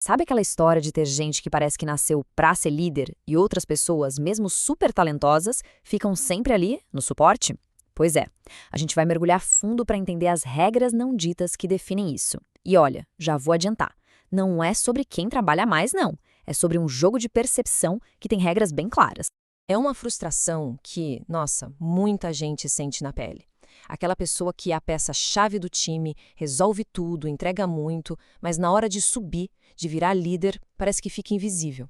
Sabe aquela história de ter gente que parece que nasceu pra ser líder e outras pessoas, mesmo super talentosas, ficam sempre ali, no suporte? Pois é, a gente vai mergulhar fundo para entender as regras não ditas que definem isso. E olha, já vou adiantar, não é sobre quem trabalha mais, não. É sobre um jogo de percepção que tem regras bem claras. É uma frustração que, nossa, muita gente sente na pele. Aquela pessoa que é a peça-chave do time, resolve tudo, entrega muito, mas na hora de subir, de virar líder, parece que fica invisível.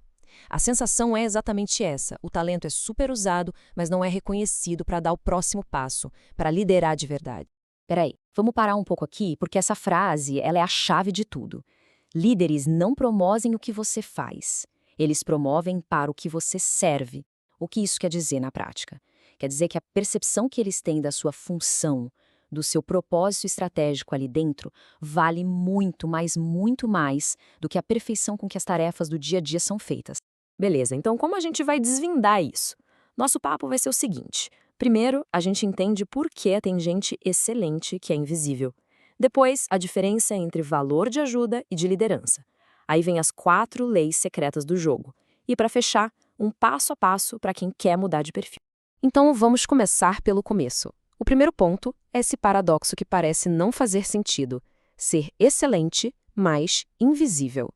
A sensação é exatamente essa: o talento é super usado, mas não é reconhecido para dar o próximo passo, para liderar de verdade. Peraí, vamos parar um pouco aqui, porque essa frase, ela é a chave de tudo. Líderes não promovem o que você faz. Eles promovem para o que você serve. O que isso quer dizer na prática? Quer dizer que a percepção que eles têm da sua função, do seu propósito estratégico ali dentro, vale muito, mas muito mais do que a perfeição com que as tarefas do dia a dia são feitas. Beleza, então como a gente vai desvendar isso? Nosso papo vai ser o seguinte. Primeiro, a gente entende por que tem gente excelente que é invisível. Depois, a diferença entre valor de ajuda e de liderança. Aí vem as 4 leis secretas do jogo. E para fechar, um passo a passo para quem quer mudar de perfil. Então vamos começar pelo começo. O primeiro ponto é esse paradoxo que parece não fazer sentido: ser excelente, mas invisível.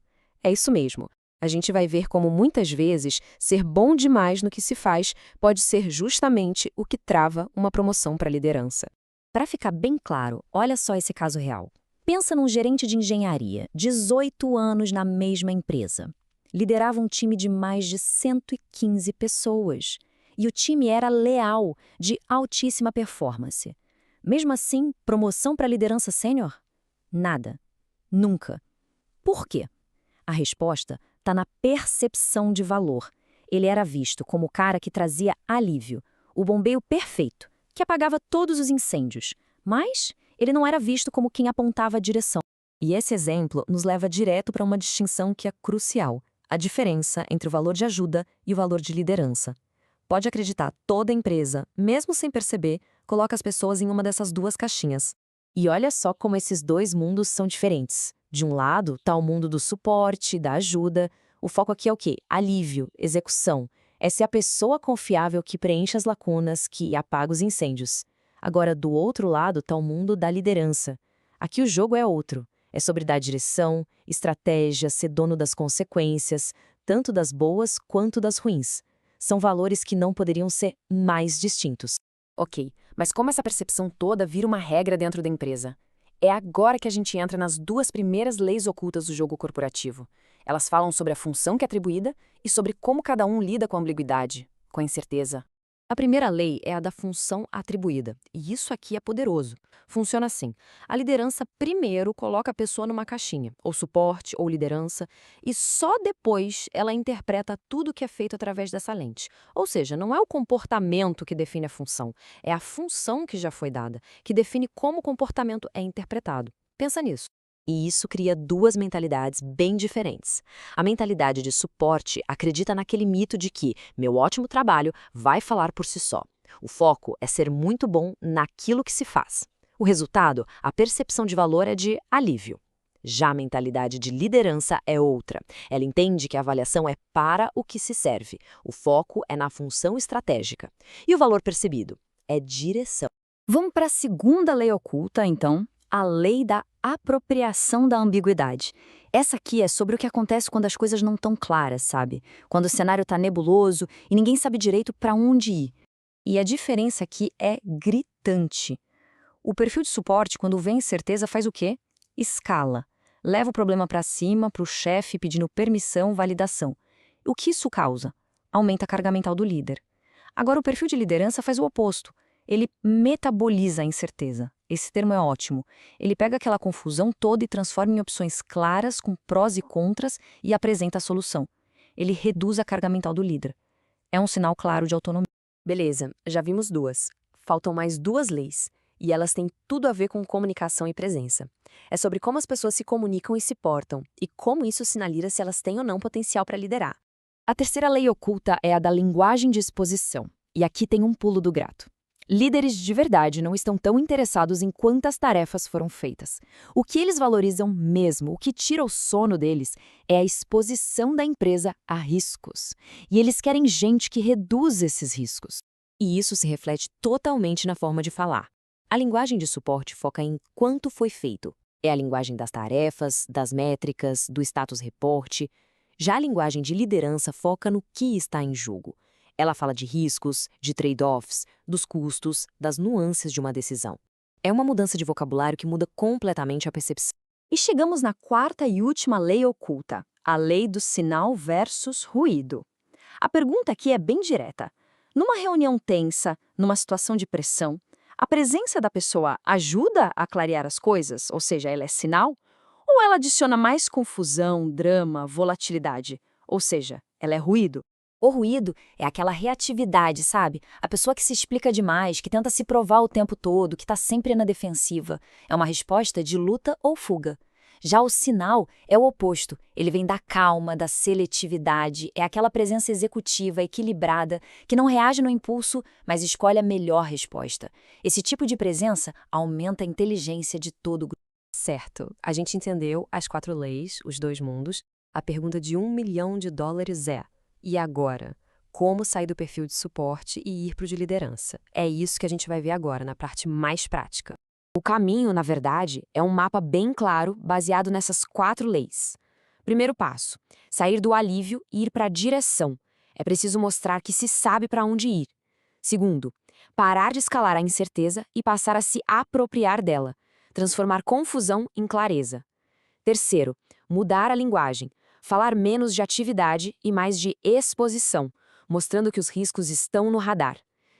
É isso mesmo. A gente vai ver como muitas vezes ser bom demais no que se faz pode ser justamente o que trava uma promoção para liderança. Para ficar bem claro, olha só esse caso real. Pensa num gerente de engenharia, 18 anos na mesma empresa. Liderava um time de mais de 115 pessoas. E o time era leal, de altíssima performance. Mesmo assim, promoção para liderança sênior? Nada. Nunca. Por quê? A resposta está na percepção de valor. Ele era visto como o cara que trazia alívio, o bombeiro perfeito, que apagava todos os incêndios. Mas ele não era visto como quem apontava a direção. E esse exemplo nos leva direto para uma distinção que é crucial: a diferença entre o valor de ajuda e o valor de liderança. Pode acreditar, toda empresa, mesmo sem perceber, coloca as pessoas em uma dessas duas caixinhas. E olha só como esses dois mundos são diferentes. De um lado está o mundo do suporte, da ajuda. O foco aqui é o quê? Alívio, execução. Essa é a pessoa confiável que preenche as lacunas, que apaga os incêndios. Agora, do outro lado está o mundo da liderança. Aqui o jogo é outro. É sobre dar direção, estratégia, ser dono das consequências, tanto das boas quanto das ruins. São valores que não poderiam ser mais distintos. Ok, mas como essa percepção toda vira uma regra dentro da empresa? É agora que a gente entra nas 2 primeiras leis ocultas do jogo corporativo. Elas falam sobre a função que é atribuída e sobre como cada um lida com a ambiguidade, com a incerteza. A primeira lei é a da função atribuída, e isso aqui é poderoso. Funciona assim: a liderança primeiro coloca a pessoa numa caixinha, ou suporte, ou liderança, e só depois ela interpreta tudo que é feito através dessa lente. Ou seja, não é o comportamento que define a função, é a função que já foi dada, que define como o comportamento é interpretado. Pensa nisso. E isso cria duas mentalidades bem diferentes. A mentalidade de suporte acredita naquele mito de que meu ótimo trabalho vai falar por si só. O foco é ser muito bom naquilo que se faz. O resultado, a percepção de valor é de alívio. Já a mentalidade de liderança é outra. Ela entende que a avaliação é para o que se serve. O foco é na função estratégica. E o valor percebido? É direção. Vamos para a segunda lei oculta, então, a lei da apropriação da ambiguidade. Essa aqui é sobre o que acontece quando as coisas não estão claras, sabe? Quando o cenário está nebuloso e ninguém sabe direito para onde ir. E a diferença aqui é gritante. O perfil de suporte, quando vem incerteza, faz o quê? Escala. Leva o problema para cima, para o chefe, pedindo permissão, validação. O que isso causa? Aumenta a carga mental do líder. Agora, o perfil de liderança faz o oposto. Ele metaboliza a incerteza. Esse termo é ótimo. Ele pega aquela confusão toda e transforma em opções claras, com prós e contras, e apresenta a solução. Ele reduz a carga mental do líder. É um sinal claro de autonomia. Beleza, já vimos 2. Faltam mais 2 leis. E elas têm tudo a ver com comunicação e presença. É sobre como as pessoas se comunicam e se portam, e como isso sinaliza se elas têm ou não potencial para liderar. A terceira lei oculta é a da linguagem de exposição. E aqui tem um pulo do gato. Líderes de verdade não estão tão interessados em quantas tarefas foram feitas. O que eles valorizam mesmo, o que tira o sono deles, é a exposição da empresa a riscos. E eles querem gente que reduz esses riscos. E isso se reflete totalmente na forma de falar. A linguagem de suporte foca em quanto foi feito. É a linguagem das tarefas, das métricas, do status report. Já a linguagem de liderança foca no que está em jogo. Ela fala de riscos, de trade-offs, dos custos, das nuances de uma decisão. É uma mudança de vocabulário que muda completamente a percepção. E chegamos na quarta e última lei oculta, a lei do sinal versus ruído. A pergunta aqui é bem direta. Numa reunião tensa, numa situação de pressão, a presença da pessoa ajuda a clarear as coisas, ou seja, ela é sinal? Ou ela adiciona mais confusão, drama, volatilidade, ou seja, ela é ruído? O ruído é aquela reatividade, sabe? A pessoa que se explica demais, que tenta se provar o tempo todo, que está sempre na defensiva. É uma resposta de luta ou fuga. Já o sinal é o oposto. Ele vem da calma, da seletividade, é aquela presença executiva, equilibrada, que não reage no impulso, mas escolhe a melhor resposta. Esse tipo de presença aumenta a inteligência de todo o grupo. Certo, a gente entendeu as 4 leis, os 2 mundos. A pergunta de $1 milhão é: e agora? Como sair do perfil de suporte e ir para o de liderança? É isso que a gente vai ver agora, na parte mais prática. O caminho, na verdade, é um mapa bem claro, baseado nessas 4 leis. Primeiro passo: sair do alívio e ir para a direção. É preciso mostrar que se sabe para onde ir. Segundo, parar de escalar a incerteza e passar a se apropriar dela. Transformar confusão em clareza. Terceiro, mudar a linguagem. Falar menos de atividade e mais de exposição, mostrando que os riscos estão no radar.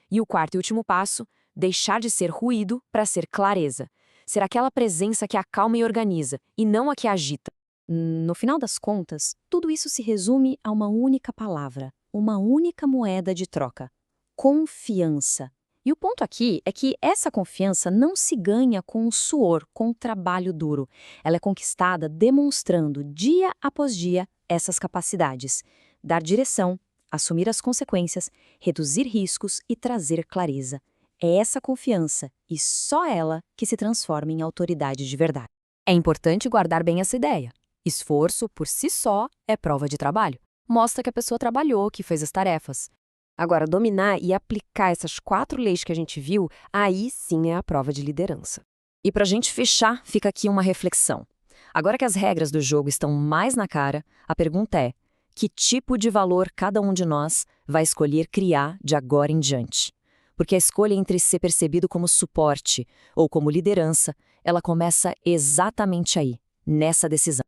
E o quarto e último passo: deixar de ser ruído para ser clareza. Ser aquela presença que acalma e organiza, e não a que agita. No final das contas, tudo isso se resume a uma única palavra, uma única moeda de troca: confiança. E o ponto aqui é que essa confiança não se ganha com o suor, com o trabalho duro. Ela é conquistada demonstrando, dia após dia, essas capacidades: dar direção, assumir as consequências, reduzir riscos e trazer clareza. É essa confiança, e só ela, que se transforma em autoridade de verdade. É importante guardar bem essa ideia. Esforço, por si só, é prova de trabalho. Mostra que a pessoa trabalhou, que fez as tarefas. Agora, dominar e aplicar essas 4 leis que a gente viu, aí sim é a prova de liderança. E para a gente fechar, fica aqui uma reflexão. Agora que as regras do jogo estão mais na cara, a pergunta é: que tipo de valor cada um de nós vai escolher criar de agora em diante? Porque a escolha entre ser percebido como suporte ou como liderança, ela começa exatamente aí, nessa decisão.